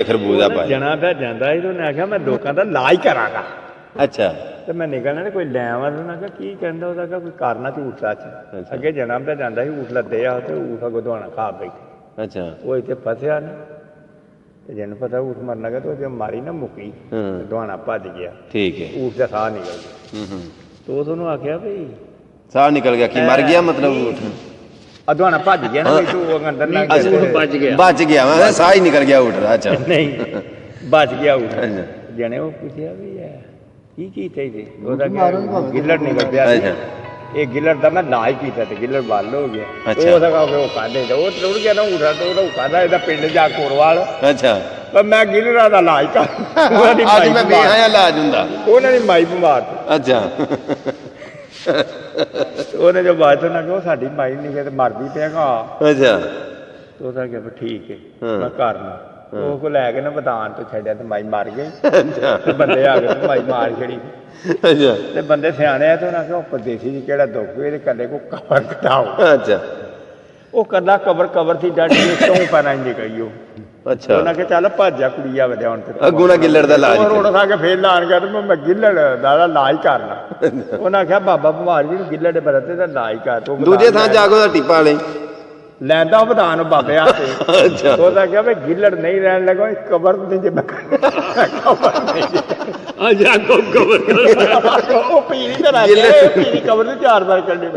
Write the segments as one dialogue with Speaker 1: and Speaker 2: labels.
Speaker 1: ਖਰਬੂਜ਼ਾ ਪਾਇਆ।
Speaker 2: ਜਣਾ ਪਿਆ ਜਾਂਦਾ ਸੀ ਤੇ ਉਹਨੇ ਆਖਿਆ ਮੈਂ ਲੋਕਾਂ ਦਾ ਇਲਾਜ ਕਰਾਂਗਾ।
Speaker 1: ਅੱਛਾ
Speaker 2: ਤੇ ਮੈਂ ਨਿਕਲਣਾ ਤੇ ਕੋਈ ਲੈ ਆਵਾਂ ਤੇ ਉਹਨਾਂ ਕਿਹਾ ਕੀ ਕਹਿੰਦਾ ਉਹਦਾ ਕਿਹਾ ਕੋਈ ਕਰਨਾ ਝੂਠ ਸੱਚ। ਅੱਗੇ ਜਣਾ ਪਿਆ ਜਾਂਦਾ ਸੀ ਊਠ ਲੱਦੇ ਆ ਤੇ ਊਠ ਅੱਗੋਂ ਦਵਾਣਾ ਖਾ ਬੈਠੇ।
Speaker 1: ਅੱਛਾ
Speaker 2: ਉਹ ਇੱਥੇ ਫਸਿਆ ਨਾ ਤੇ ਜਿਹਨੂੰ ਪਤਾ ਊਠ ਮਰਨ ਲੱਗਾ ਤੇ ਉਹ ਜੇ ਮਾਰੀ ਨਾ ਮੁੱਕੀ ਦਵਾਣਾ ਭੱਜ ਗਿਆ।
Speaker 1: ਠੀਕ ਹੈ।
Speaker 2: ਊਠ ਦਾ ਸਾਹ ਨਿਕਲ ਗਿਆ। ਤੇ ਉਹ ਉਹਨੂੰ ਆਖਿਆ ਵੀ
Speaker 1: ਸਾਹ ਨਿਕਲ ਗਿਆ ਕੀ ਮਰ ਗਿਆ ਮਤਲਬ ਊਠ
Speaker 2: ਅਦਵਾਣਾ ਭੱਜ ਗਿਆ ਨਾ ਵੀ ਤੂੰ ਅੰਦਰ ਨਾ
Speaker 3: ਬਚ ਗਿਆ
Speaker 1: ਬਚ ਗਿਆ ਮੈਂ ਸਾਹ ਹੀ ਨਿਕਲ ਗਿਆ ਊਠ ਦਾ। ਅੱਛਾ
Speaker 2: ਨਹੀਂ ਬਚ ਗਿਆ ਊਠ। ਜਣੇ ਉਹ ਪੁੱਛਿਆ ਵੀ ਕੀ ਕੀਤਾ ਜੀ ਉਹਦਾ ਗਿੱਲੜ ਨਿਕਲ ਪਿਆ ਇਹ ਗਿੱਲੜ ਦਾ ਮੈਂ ਇਲਾਜ ਕੀਤਾ ਤੇ ਗਿੱਲੜ ਵੱਲ ਹੋ ਗਿਆ। ਉਹਦਾ ਕਹੋ ਉਹ ਕਾਢੇ ਦਾ ਉਹ ਟੁੱਟ ਗਿਆ ਨਾ ਊਠਾ ਤੇ ਉਹਦਾ ਕਾਢਾ ਇਹਦਾ ਪਿੰਡ ਜਾ ਕੋਰਵਾਲ।
Speaker 1: ਅੱਛਾ
Speaker 2: ਪਰ ਮੈਂ ਗਿੱਲੜਾਂ ਦਾ ਇਲਾਜ ਕਰ
Speaker 1: ਅੱਜ ਮੈਂ ਵੇਖਿਆ ਇਲਾਜ ਹੁੰਦਾ
Speaker 2: ਉਹਨਾਂ ਦੀ ਮਾਈ ਬਿਮਾਰ।
Speaker 1: ਅੱਛਾ
Speaker 2: ਉਹਨੇ ਜੋ ਬਾਤ ਨਾ ਕਿ ਉਹ ਸਾਡੀ ਮਾਈ ਨਹੀਂ ਗਏ ਤੇ ਮਰਦੀ ਪਿਆ ਗਾ।
Speaker 1: ਅੱਛਾ
Speaker 2: ਉਹਦਾ ਕਿਹਾ ਠੀਕ ਹੈ ਮੈਂ ਕਰਨਾ। ਉਹ ਕੋ ਲੈ ਕੇ ਨਾ ਬਦਾਨ ਤੋਂ ਛੱਡਿਆ ਤੇ ਮਾਈ ਮਰ ਗਈ। ਤੇ ਬੰਦੇ ਆ ਗਏ ਮਾਈ ਮਾਰ ਛੜੀ।
Speaker 1: ਅੱਛਾ
Speaker 2: ਤੇ ਬੰਦੇ ਸਿਆਣੇ ਆ ਤੇ ਉਹਨਾਂ ਕਿਹਾ ਪਰਦੇਸੀ ਜੀ ਕਿਹੜਾ ਦੁੱਖ ਇਹਦੇ ਕੱਲੇ ਕੋ ਕਬਰ ਘਟਾਓ।
Speaker 1: ਅੱਛਾ
Speaker 2: ਉਹ ਕੱਲਾ ਕਬਰ ਸੀ ਡਾਡੀ ਤੋਂ ਪੈਣਾ ਨਹੀਂ ਗਈ ਉਹ।
Speaker 1: ਅੱਛਾ
Speaker 2: ਉਹਨਾਂ ਕਿਹਾ ਚੱਲ ਭੱਜਿਆ ਕੁੜੀ ਆ ਵਧਿਆ ਹੁਣ ਤੇ
Speaker 1: ਅੱਗੋਂ ਨਾ ਗਿੱਲੜ ਦਾ ਇਲਾਜ
Speaker 2: ਰੋੜ ਖਾ ਕੇ ਫੇਰ ਲਾਣ ਗਿਆ ਤੇ ਮੈਂ ਗਿੱਲੜ ਦਾ ਇਲਾਜ ਕਰਨਾ। ਉਹਨਾਂ ਕਿਹਾ ਬਾਬਾ ਬਿਮਾਰ ਜੀ ਨੂੰ ਗਿੱਲੜ ਦੇ ਬਰਤੇ ਦਾ ਇਲਾਜ ਕਰ।
Speaker 1: ਦੂਜੇ ਥਾਂ ਜਾ ਕੇ ਟਿੱਪਾ ਲੈ
Speaker 2: ਲੈਂਦਾ ਵਧਾਨ ਬਾਬੇ ਹੱਥੇ।
Speaker 1: ਅੱਛਾ
Speaker 2: ਉਹਦਾ ਕਿਹਾ ਵੀ ਗਿੱਲੜ ਨਹੀਂ ਰਹਿਣ ਲੱਗਾ ਕਬਰ ਨਹੀਂ ਜੇ ਮੈਂ
Speaker 3: ਜਾ ਕਬਰ
Speaker 2: ਉਹ ਪੀਰੀ ਤੇ ਲੱਗੇ ਪੀਰੀ ਕਬਰ ਦੇ 4 ਵਾਰ ਕੱਢੇ।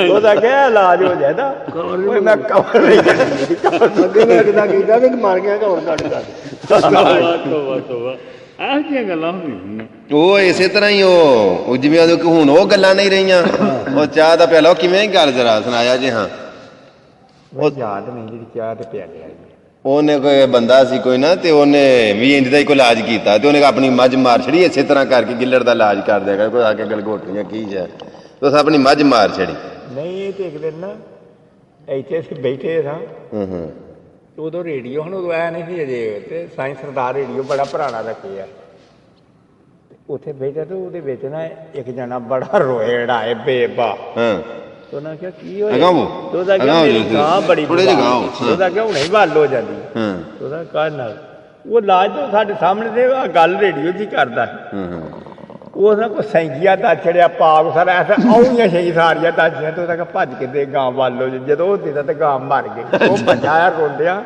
Speaker 2: ਉਹਦਾ ਕਿਹਾ ਇਲਾਜ ਹੋ ਜਾਏਦਾ ਮੈਂ ਕਬਰ ਨਹੀਂ ਕੱਢਣੀ ਕਬਰ ਅੱਗੇ ਮੈਂ ਕਿਦਾਂ ਕੀਤਾ ਵੀ ਮਰ ਗਿਆ ਤਾਂ ਹੁਣ ਕੱਢ
Speaker 3: ਤੋਬਾ ਆਹ ਕੀ ਗੱਲਾਂ ਹੁੰਦੀਆਂ।
Speaker 1: ਉਹ ਇਸੇ ਤਰ੍ਹਾਂ ਹੀ ਉਹ ਜਿਵੇਂ ਹੁਣ ਉਹ ਗੱਲਾਂ ਨਹੀਂ ਰਹੀਆਂ। ਉਹ ਚਾਹ ਦਾ ਪਿਆਲਾ ਕਿਵੇਂ ਗੱਲ ਜਰਾ ਸੁਣਾਇਆ ਜੀ। ਹਾਂ
Speaker 2: ਉਹ ਯਾਦ ਨਹੀਂ ਜਿਹੜੀ ਚਾਹ ਤੇ ਪਿਆਲਿਆ
Speaker 1: ਉਹਨੇ ਕੋਈ ਬੰਦਾ ਸੀ ਕੋਈ ਨਾ ਤੇ ਉਹਨੇ ਵੀ ਇੰਜ ਦਾ ਹੀ ਕੋਈ ਇਲਾਜ ਕੀਤਾ ਤੇ ਉਹਨੇ ਆਪਣੀ ਮੱਝ ਮਾਰ ਛੜੀ ਇਸੇ ਤਰ੍ਹਾਂ ਕਰਕੇ ਗਿੱਲੜ ਦਾ ਇਲਾਜ ਕਰ ਦਿਆ ਕੋਈ ਆ ਕੇ ਗਲਗੋਟੀਆਂ ਕੀ ਜਾ ਉਸ ਆਪਣੀ ਮੱਝ ਮਾਰ ਛੜੀ।
Speaker 2: ਨਹੀਂ ਇਹ ਤੇ ਇੱਕ ਦਿਨ ਨਾ ਇੱਥੇ ਅਸੀਂ ਬੈਠੇ ਸਾਂ। ਉਦੋਂ ਰੇਡੀਓ ਹੁਣ ਉਦੋਂ ਆਇਆ ਨਹੀਂ ਸੀ ਅਜੇ ਤੇ ਸਾਈਂ ਸਰਦਾਰ ਰੇਡੀਓ ਬੜਾ ਪੁਰਾਣਾ ਰੱਖਿਆ। ਉੱਥੇ ਬੈਠਾ ਤੇ ਉਹਦੇ ਵਿੱਚ ਨਾ ਇੱਕ ਜਣਾ ਬੜਾ ਰੋਏੜਾ ਹੈ ਬੇਬਾ। ਉਹਨਾਂ ਕਿਹਾ ਕੀ ਹੋਇਆ ਉਹਦਾ ਕਿਹਾ ਮੇਰੀ ਗਾਂ ਬੜੀ ਉਹਦਾ ਕਿਹਾ ਹੁਣੇ ਵੱਲ ਹੋ ਜਾਂਦੀ। ਉਹਦਾ ਕਾਹ ਨਾਲ ਉਹ ਇਲਾਜ ਤੋਂ ਸਾਡੇ ਸਾਹਮਣੇ ਤੇ ਗੱਲ ਰੇਡੀਓ ਦੀ ਕਰਦਾ। ਉਹ ਨਾ ਕੋਈ ਸੈਂਕੀਆ ਦਾ ਛੜਿਆ ਪਾਪ ਸਾਰਾ ਐਸਾ ਆਉਣੀਆਂ ਸਹੀ ਸਾਰੀਆਂ ਦਾਜੀਆਂ ਤੇ ਉਹਦਾ ਭੱਜ ਕੇ ਦੇ ਗਾਂ ਵੱਲ ਹੋ ਜਦੋਂ ਉਹ ਦਿੱਤਾ ਤੇ ਗਾਂ ਮਰ ਗਈ। ਉਹ ਭੱਜਾ ਰੋਂਦਿਆ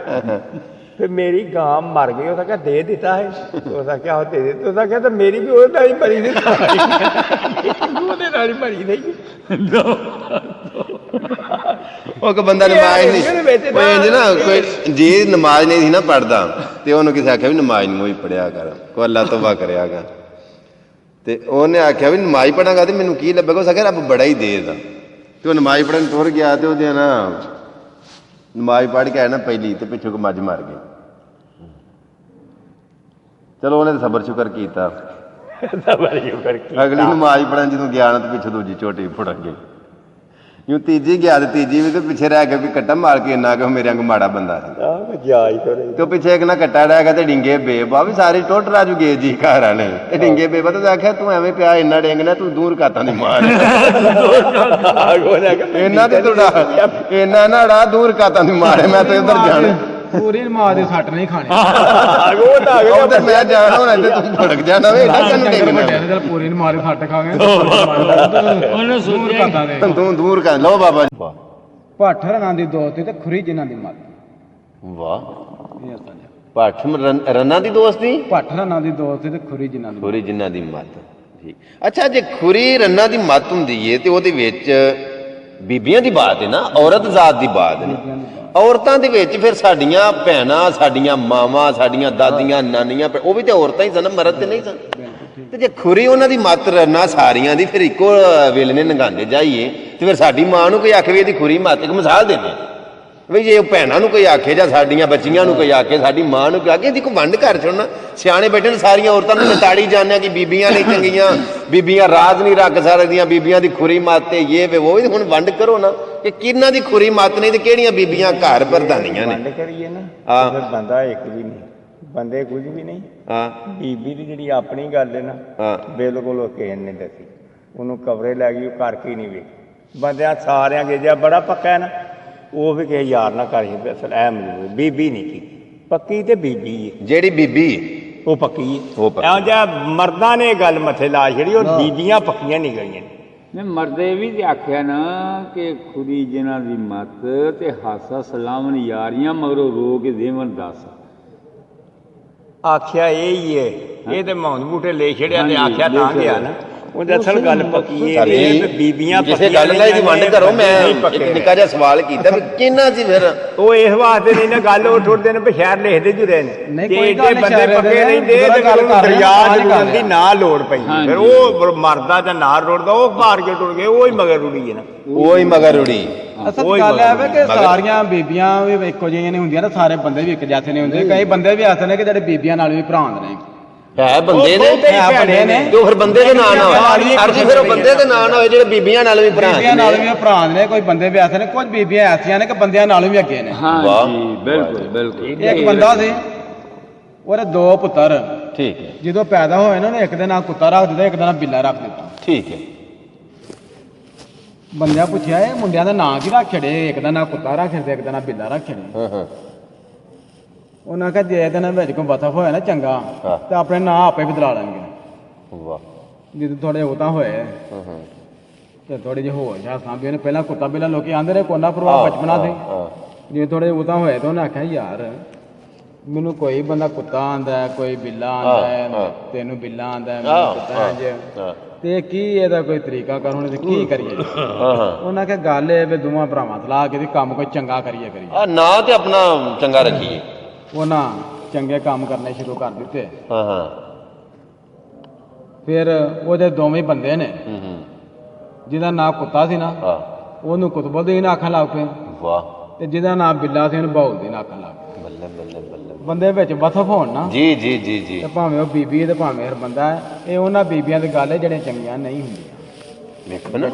Speaker 2: ਫਿਰ ਮੇਰੀ ਗਾਂ ਮਰ ਗਈ। ਉਹਦਾ ਕਿਹਾ ਦੇ ਦਿੱਤਾ ਹੈ। ਉਹਦਾ ਕਿਹਾ ਉਹ ਦੇ ਦਿੱਤਾ। ਉਹਦਾ ਕਿਹਾ ਤਾਂ ਮੇਰੀ ਵੀ ਉਹਦੇ ਨਾਲ ਹੀ ਮਰੀ ਨਹੀਂ ਉਹਦੇ ਨਾਲ ਹੀ ਮਰੀ ਨਹੀਂ।
Speaker 1: ਉਹ ਇੱਕ ਬੰਦਾ ਨਮਾਜ਼ ਨਹੀਂ ਨਾ ਕੋਈ ਜੇ ਨਮਾਜ਼ ਨਹੀਂ ਸੀ ਨਾ ਪੜ੍ਹਦਾ ਤੇ ਉਹਨੂੰ ਕਿਸੇ ਆਖਿਆ ਵੀ ਨਮਾਜ਼ ਨੂੰ ਹੀ ਪੜ੍ਹਿਆ ਕਰ ਕੋਈ ਅੱਲਾ ਤੋਬਾ ਕਰਿਆ ਕਰ ਤੇ ਉਹਨੇ ਆਖਿਆ ਵੀ ਨਮਾਜ਼ ਪੜਾਂਗਾ ਤੇ ਮੈਨੂੰ ਕੀ ਲੱਭੇਗਾ। ਉਹ ਰੱਬ ਬੜਾ ਹੀ ਦੇਦਾ ਤੇ ਉਹ ਨਮਾਜ਼ ਪੜ੍ਹਨ ਤੁਰ ਗਿਆ ਤੇ ਉਹਦੇ ਨਾ ਨਮਾਜ਼ ਪੜ੍ਹ ਕੇ ਆਇਆ ਨਾ ਪਹਿਲੀ ਤੇ ਪਿੱਛੋਂ ਕੋ ਮੱਝ ਮਰ ਗਈ। ਚਲੋ ਉਹਨੇ ਸਬਰ ਸ਼ੁਕਰ ਕੀਤਾ। ਅਗਲੀ ਨਮਾਜ਼ ਪੜ੍ਹਨ ਜਦੋਂ ਗਿਆ ਨਾ ਤੇ ਪਿੱਛੋਂ ਦੂਜੀ ਝੋਟੀ ਫੁੜ ਗਈ। ਯੂੰ ਤੀਜੀ ਗਿਆ ਤੇ ਤੀਜੀ ਵੀ ਤੇ ਪਿੱਛੇ ਰਹਿ ਗਿਆ ਵੀ ਕੱਟਾ ਮਾਰ ਕੇ ਇੰਨਾ ਕਿ ਮੇਰੇ ਵਾਂਗ ਮਾੜਾ ਬੰਦਾ ਸੀ ਤੇ ਉਹ ਪਿੱਛੇ ਇੱਕ ਨਾ ਕੱਟਾ ਰਹਿ ਗਿਆ ਤੇ ਡਿੰਗੇ ਬੇਬਾ ਵੀ ਸਾਰੇ ਟੁੱਟ ਰਾਜੂ ਗਏ ਜੀ ਘਰ ਵਾਲੇ ਤੇ ਡਿੰਗੇ ਬੇਬਾ ਤੇ ਆਖਿਆ ਤੂੰ ਐਵੇਂ ਪਿਆ ਇੰਨਾ ਡਿੰਗਣਾ ਤੂੰ ਦੂਰ ਕਾਤਾਂ ਦੀ ਮਾਰ ਇਹਨਾਂ ਦੀ ਤੁਹਾਡਾ ਇੰਨਾ ਨਾੜਾ ਦੂਰ ਕਾਤਾਂ ਦੀ ਮਾਰੇ ਮੈਂ ਤੇ ਉਧਰ ਜਾਣਾ
Speaker 4: ਪੂਰੀ ਨਮਾਜ਼ ਦੇ ਸੱਟ ਨਹੀਂ ਖਾਣੀ।
Speaker 1: ਉਹ ਤਾਂ ਮੈਂ ਜਾਣਾ ਹੋਣਾ ਤੇ ਤੂੰ ਭੜਕ ਜਾਣਾ ਵੇ
Speaker 4: ਪੂਰੀ ਨਮਾਜ਼ ਸੱਟ ਖਾ ਗਏ
Speaker 1: ਤੂੰ ਦੂਰ ਕਰ ਲਓ ਬਾਬਾ ਜੀ।
Speaker 4: ਭੱਠ ਰਨਾਂ ਦੀ ਦੋਸਤੀ ਤੇ ਖੁਰੀ ਜਿਨ੍ਹਾਂ ਦੀ ਮੱਤ।
Speaker 1: ਵਾਹ ਭੱਠ ਰੰਨਾਂ ਦੀ ਦੋਸਤੀ
Speaker 4: ਭੱਠ ਰਨਾਂ ਦੀ ਦੋਸਤੀ ਤੇ ਖੁਰੀ ਜਿਨ੍ਹਾਂ ਦੀ
Speaker 1: ਖੁਰੀ ਜਿਨ੍ਹਾਂ ਦੀ ਮੱਤ। ਠੀਕ ਅੱਛਾ ਜੇ ਖੁਰੀ ਰੰਨਾਂ ਦੀ ਮੱਤ ਹੁੰਦੀ ਏ ਤੇ ਉਹਦੇ ਵਿੱਚ ਬੀਬੀਆਂ ਦੀ ਬਾਤ ਹੈ ਨਾ ਔਰਤ ਜ਼ਾਤ ਦੀ ਬਾਤ ਹੈ। ਔਰਤਾਂ ਦੇ ਵਿੱਚ ਫਿਰ ਸਾਡੀਆਂ ਭੈਣਾਂ ਸਾਡੀਆਂ ਮਾਵਾਂ ਸਾਡੀਆਂ ਦਾਦੀਆਂ ਨਾਨੀਆਂ ਉਹ ਵੀ ਤੇ ਔਰਤਾਂ ਹੀ ਸਨ ਮਰਦ ਤੇ ਨਹੀਂ ਸਨ। ਤੇ ਜੇ ਖੁਰੀ ਉਹਨਾਂ ਦੀ ਮੱਤ ਰੰਨਾਂ ਸਾਰੀਆਂ ਦੀ ਫਿਰ ਇੱਕੋ ਵੇਲੇ ਨੇ ਨੰਗਾਉਂਦੇ ਜਾਈਏ ਤੇ ਫਿਰ ਸਾਡੀ ਮਾਂ ਨੂੰ ਕੋਈ ਆਖੇ ਵੀ ਇਹਦੀ ਖੁਰੀ ਮੱਤ ਇੱਕ ਮਿਸਾਲ ਦਿੰਦੇ ਵੀ ਜੇ ਉਹ ਭੈਣਾਂ ਨੂੰ ਕੋਈ ਆਖੇ ਜਾਂ ਸਾਡੀਆਂ ਬੱਚੀਆਂ ਨੂੰ ਕੋਈ ਆਖੇ ਸਾਡੀ ਮਾਂ ਨੂੰ ਕੋਈ ਆਖੇ ਇਹਦੀ ਕੋਈ ਵੰਡ ਕਰ ਛੋੜਨਾ। ਸਿਆਣੇ ਬੈਠੇ ਨੇ ਸਾਰੀਆਂ ਔਰਤਾਂ ਨੂੰ ਨਤਾੜੀ ਜਾਂਦੇ ਕਿ ਬੀਬੀਆਂ ਨਹੀਂ ਚੰਗੀਆਂ ਬੀਬੀਆਂ ਰਾਜ ਨਹੀਂ ਰੱਖ ਸਕਦੀਆਂ ਬੀਬੀਆਂ ਦੀ ਖੁਰੀ ਮੱਤ ਤੇ ਇਹ ਵੇ ਉਹ ਵੀ ਹੁਣ ਵੰਡ ਕਰੋ ਨਾ ਕਿ ਕਿਹਨਾਂ ਦੀ ਖੁਰੀ ਮੱਤ ਨਹੀਂ ਤੇ ਕਿਹੜੀਆਂ ਬੀਬੀਆਂ ਘਰ ਪ੍ਰਧਾਨੀਆਂ ਨੇ।
Speaker 2: ਵੰਡ ਕਰੀਏ ਨਾ ਫਿਰ ਬੰਦਾ ਇੱਕ ਵੀ ਨਹੀਂ ਬੰਦੇ ਕੁਝ ਵੀ ਨਹੀਂ। ਬੀਬੀ ਦੀ ਜਿਹੜੀ ਆਪਣੀ ਗੱਲ ਹੈ ਨਾ ਬਿਲਕੁਲ ਉਹ ਕਿਸੇ ਨੇ ਦੱਸੀ ਉਹਨੂੰ ਕਵਰੇ ਲੈ ਗਈ ਉਹ ਕਰਕੇ ਨਹੀਂ ਵੇਖ ਬੰਦਿਆਂ ਸਾਰਿਆਂ ਗੇਜਿਆ ਬੜਾ ਪੱਕਾ ਹੈ ਨਾ ਉਹ ਵੀ ਕਿਸੇ ਯਾਰ ਨਾ ਕਰੀ ਅਸਲ ਐ ਮਜਬੂਰ ਬੀਬੀ ਨਹੀਂ ਕੀਤੀ। ਪੱਕੀ ਤੇ ਬੀਬੀ ਹੈ।
Speaker 1: ਜਿਹੜੀ ਬੀਬੀ
Speaker 2: ਉਹ ਪੱਕੀ ਹੈ।
Speaker 1: ਉਹ ਪੱਕੀ।
Speaker 2: ਐਂ ਜਿਹਾ ਮਰਦਾਂ ਨੇ ਗੱਲ ਮੱਥੇ ਲਾ ਛੜੀ, ਉਹ ਬੀਬੀਆਂ ਪੱਕੀਆਂ ਨਹੀਂ ਗਈਆਂ।
Speaker 3: ਨੇ ਮਰਦੇ ਵੀ ਤੇ ਆਖਿਆ ਨਾ ਕਿ ਖੁਦੀ ਜਿਨ੍ਹਾਂ ਦੀ ਮੱਤ ਤੇ ਹਾਸਾ ਸਲਾਮਨ ਯਾਰੀਆਂ ਮਗਰੋਂ ਰੋ ਕੇ ਦੇਵਨ ਦੱਸ।
Speaker 2: ਆਖਿਆ ਇਹ ਹੀ ਹੈ, ਇਹ ਤੇ ਮੌਨ ਬੂਟੇ ਲੈ ਛੜਿਆ ਤੇ
Speaker 3: ਹਾਂਜੀ,
Speaker 2: ਆਖਿਆ ਤਾਂ
Speaker 3: ਲੈ
Speaker 2: ਗਿਆ ਨਾ। ਉਹਦੇ ਅਸਲ ਗੱਲ ਪੱਕੀ ਹੈ,
Speaker 1: ਸਾਡੀ
Speaker 2: ਇਹ ਬੀਬੀਆਂ
Speaker 1: ਕਿਸੇ ਗੱਲ ਨਾਲ ਇਹਦੀ ਵੰਡ ਕਰੋ। ਮੈਂ ਇੱਕ ਨਿੱਕਾ ਜਿਹਾ ਸਵਾਲ ਕੀਤਾ ਵੀ ਕਿੰਨਾ ਸੀ ਫਿਰ
Speaker 2: ਉਹ ਇਸ ਵਾਸਤੇ ਨਹੀਂ ਨਾ ਗੱਲ ਉਹ ਠੁੱਟਦੇ ਨੇ ਬਸ਼ਹਿਰ ਲਿਖਦੇ ਜੁਰੇ ਨੇ
Speaker 4: ਨਹੀਂ,
Speaker 2: ਤੇ
Speaker 4: ਕੋਈ
Speaker 2: ਏਡੇ
Speaker 4: ਗੱਲ ਨਹੀਂ,
Speaker 2: ਬੰਦੇ
Speaker 4: ਸ਼ਾਇਰ
Speaker 2: ਪੱਕੇ
Speaker 4: ਦੇ
Speaker 2: ਰਹਿੰਦੇ
Speaker 4: ਜਿਹੜਾ
Speaker 2: ਤੇ
Speaker 4: ਗੱਲ
Speaker 2: ਗੱਲ
Speaker 4: ਕਰ ਰਹੇ
Speaker 2: ਦਰਿਆ
Speaker 4: ਆ,
Speaker 2: ਜੁੜਨ ਦੀ ਨਾ ਲੋੜ ਪਈ।
Speaker 3: ਹਾਂਜੀ।
Speaker 2: ਫਿਰ ਉਹ ਮਰਦਾ ਜਾਂ ਨਾ ਰੋੜਦਾ, ਉਹ ਮਾਰ ਕੇ ਟੁੱਟ ਗਏ, ਉਹ ਹੀ ਮਗਰ ਰੁੜੀ ਹੈ ਨਾ।
Speaker 1: ਉਹ ਹੀ ਮਗਰ ਉੜੀ।
Speaker 4: ਅਸਲ
Speaker 2: ਉਹੀ
Speaker 4: ਗੱਲ ਇਹ ਹੈ ਕਿ
Speaker 1: ਮਗਰ-
Speaker 4: ਸਾਰੀਆਂ ਬੀਬੀਆਂ ਵੀ ਇੱਕੋ ਜਿਹੀਆਂ ਨਹੀਂ ਹੁੰਦੀਆਂ ਨਾ, ਸਾਰੇ ਬੰਦੇ ਵੀ ਇੱਕ ਜੈਸੇ ਨਹੀਂ ਹੁੰਦੇ। ਕਈ ਬੰਦੇ ਵੀ ਐਸੇ ਨੇ ਕਿ ਜਿਹੜੇ ਬੀਬੀਆਂ ਨਾਲ ਵੀ ਭਰਾ ਹੁੰਦੇ ਨੇ।
Speaker 1: ਹੈ ਬੰਦੇ ਨੇ
Speaker 2: ਬਹੁਤੇ ਹੀ
Speaker 4: ਹੈ
Speaker 2: ਭੈੜੇ
Speaker 4: ਬੰਦੇ ਨੇ।
Speaker 1: ਤੇ ਉਹ ਫਿਰ ਬੰਦੇ ਦੇ ਨਾਂ ਨਾ ਹੋਏ। ਸਰ ਜੀ ਫਿਰ ਉਹ ਬੰਦੇ ਦੇ ਨਾਂ ਨਾ ਹੋਏ ਜਿਹੜੇ ਬੀਬੀਆਂ ਨਾਲ ਵੀ ਭਰਾ
Speaker 4: ਬੀਬੀਆਂ ਨਾਲ ਵੀ ਭਰਾ ਹੁੰਦੇ ਨੇ। ਕੋਈ ਬੰਦੇ ਵੀ ਐਸੇ ਨੇ, ਕੁਝ ਬੀਬੀਆਂ ਐਸੀਆਂ ਨੇ ਕਿ ਬੰਦਿਆਂ ਨਾਲ ਵੀ ਅੱਗੇ ਨੇ।
Speaker 3: ਹਾਂ
Speaker 1: ਵਾਹ।
Speaker 3: ਜੀ ਬਿਲਕੁਲ ਬਿਲਕੁਲ।
Speaker 4: ਇੱਕ ਬੰਦਾ ਸੀ, ਉਹਦੇ 2 ਪੁੱਤਰ।
Speaker 1: ਠੀਕ ਹੈ
Speaker 4: ਜਦੋਂ ਪੈਦਾ ਹੋਏ ਨਾ, ਉਹਨੇ ਇੱਕ ਦੇ ਨਾਂ ਕੁੱਤਾ ਰੱਖ ਦਿੱਤਾ, ਇੱਕ ਦੇ ਨਾਂ ਬਿੱਲਾ ਰੱਖ ਦਿੱਤਾ।
Speaker 1: ਠੀਕ ਹੈ
Speaker 4: ਬੰਦਿਆਂ ਪੁੱਛਿਆ ਇਹ ਮੁੰਡਿਆਂ ਦਾ ਨਾਂ ਕੀ ਰੱਖ ਛੜੇ? ਇੱਕ ਦਾ ਨਾਂ ਕੁੱਤਾ ਰੱਖ ਛੜੇ, ਇੱਕ ਦਾ ਨਾਂ ਬਿੱਲਾ ਰੱਖ ਛੜੇ।
Speaker 1: ਹਾਂ ਹਾਂ
Speaker 4: ਉਹਨਾਂ ਕਿਹਾ ਜੇ ਇਹਦੇ ਨਾਲ ਵਿੱਚ ਕੋਈ ਵਸਫ ਹੋਇਆ ਨਾ ਚੰਗਾ,
Speaker 1: ਹਾਂ।
Speaker 4: ਤੇ ਆਪਣੇ ਨਾਂ ਆਪੇ ਬਦਲਾ ਲੈਣਗੇ।
Speaker 1: ਵਾਹ
Speaker 4: ਜਦੋਂ ਥੋੜੇ ਉਹ ਤਾਂ ਹੋਏ
Speaker 1: ਹਾਂ ਹਾਂ
Speaker 4: ਤੇ ਥੋੜੇ ਜਿਹੇ ਹੋਸ਼ ਆ ਸਾਂਭੇ ਨੇ। ਪਹਿਲਾਂ ਕੁੱਤਾ ਬਿੱਲਾ ਲੋਕੀ ਆਂਦੇ ਰਹੇ, ਕੋਨਾ ਪਰਵਾਹ ਬਚਪਨਾ ਸੀ।
Speaker 1: ਹਾਂ
Speaker 4: ਜੇ ਥੋੜੇ ਉਹ ਤਾਂ ਹੋਏ ਤਾਂ ਉਹਨੇ ਆਖਿਆ ਯਾਰ ਮੈਨੂੰ ਕੋਈ ਬੰਦਾ ਕੁੱਤਾ ਆਂਦਾ, ਕੋਈ ਬਿੱਲਾ ਆਂਦਾ ਹੈ,
Speaker 1: ਹਾਂ।
Speaker 4: ਤੈਨੂੰ ਬਿੱਲਾ ਆਂਦਾ,
Speaker 1: ਹਾਂ,
Speaker 4: ਮੈਨੂੰ ਕੁੱਤਾ
Speaker 1: ਹਾਂ,
Speaker 4: ਇੰਜ।
Speaker 1: ਹਾਂ
Speaker 4: ਤੇ ਕੀ ਇਹਦਾ ਕੋਈ ਤਰੀਕਾ ਕਰ, ਹੁਣ ਤੇ ਕੀ ਕਰੀਏ?
Speaker 1: ਹਾਂ ਹਾਂ
Speaker 4: ਉਹਨਾਂ ਕਿਹਾ ਗੱਲ ਇਹ ਵੀ ਦੋਵਾਂ ਭਰਾਵਾਂ ਸਲਾਹ ਕੇ ਕੰਮ ਕੋਈ ਚੰਗਾ ਕਰੀਏ।
Speaker 1: ਆ ਨਾਂ ਤੇ ਆਪਣਾ ਚੰਗਾ ਰੱਖੀਏ।
Speaker 4: ਉਹਨਾਂ ਚੰਗੇ ਕੰਮ ਕਰਨੇ ਸ਼ੁਰੂ ਕਰ ਦਿੱਤੇ।
Speaker 1: ਹਾਂ ਹਾਂ
Speaker 4: ਫਿਰ ਉਹਦੇ ਦੋਵੇਂ ਬੰਦੇ ਨੇ,
Speaker 1: ਹੂੰ
Speaker 4: ਜਿਹਦਾ ਨਾਂ ਕੁੱਤਾ ਸੀ ਨਾ,
Speaker 1: ਹਾਂ
Speaker 4: ਉਹਨੂੰ ਕੁਤਬੁੱਦੀਨ ਆਖਣ ਲੱਗ ਪਏ,
Speaker 1: ਵਾਹ
Speaker 4: ਤੇ ਜਿਹਦਾ ਨਾਂ ਬਿੱਲਾ ਸੀ ਉਹਨੂੰ ਬਾਉਦੀਨ ਆਖਣ ਲੱਗ ਪਏ।
Speaker 1: ਬੱਲੇ ਬੱਲੇ ਬੱਲੇ।
Speaker 4: ਬੰਦੇ ਵਿੱਚ ਵਸਫ ਹੋਣ ਨਾ,
Speaker 1: ਜੀ ਜੀ ਜੀ ਜੀ
Speaker 4: ਤੇ ਭਾਵੇਂ ਉਹ ਬੀਬੀ ਹੈ ਤੇ ਭਾਵੇਂ ਹਰ ਬੰਦਾ ਹੈ, ਇਹ ਉਹਨਾਂ ਬੀਬੀਆਂ ਦੀ ਗੱਲ ਹੈ ਜਿਹੜੀਆਂ ਚੰਗੀਆਂ ਨਹੀਂ ਹੁੰਦੀਆਂ।
Speaker 1: ਵੇਖੋ ਨਾ